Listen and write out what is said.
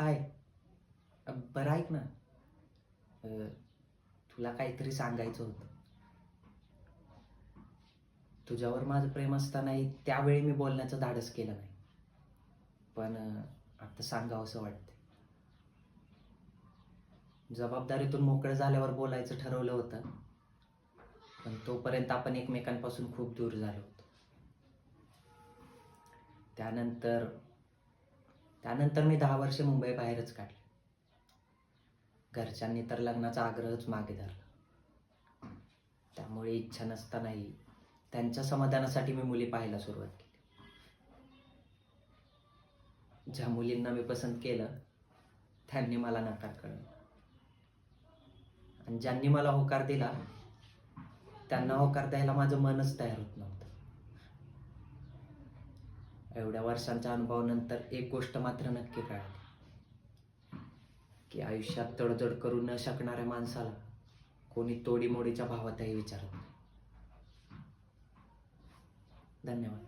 हाय. बरं ऐक ना. अ, तुला काहीतरी सांगायचं होतं. तुझ्यावर माझं प्रेम असतानाही त्यावेळी मी बोलण्याचं धाडस केलं नाही. पण आता सांगावसं वाटतंय. जबाबदारीतून मोकळं झाल्यावर बोलायचं ठरवलं होतं. पण तोपर्यंत आपण एकमेकांपासून खूप दूर झालो होतो. त्यानंतर त्यानंतर मी 10 वर्षे मुंबईबाहेरच काढली. घरच्यांनी तर लग्नाचा आग्रहच मागे धरला. त्यामुळे इच्छा नसतानाही त्यांच्या समाधानासाठी मी मुली पाहायला सुरुवात केली. ज्या मुलींना मी पसंत केलं त्यांनी मला नकार कळवला आणि ज्यांनी मला होकार दिला त्यांना होकार द्यायला माझं मनच तयार होत नव्हतं. एवढ्या वर्षांच्या अनुभवानंतर एक गोष्ट मात्र नक्की कळाली की आयुष्यात तडजोड करू न शकणाऱ्या माणसाला कोणी तोडीमोडीच्या भावातही विचारत नाही. धन्यवाद.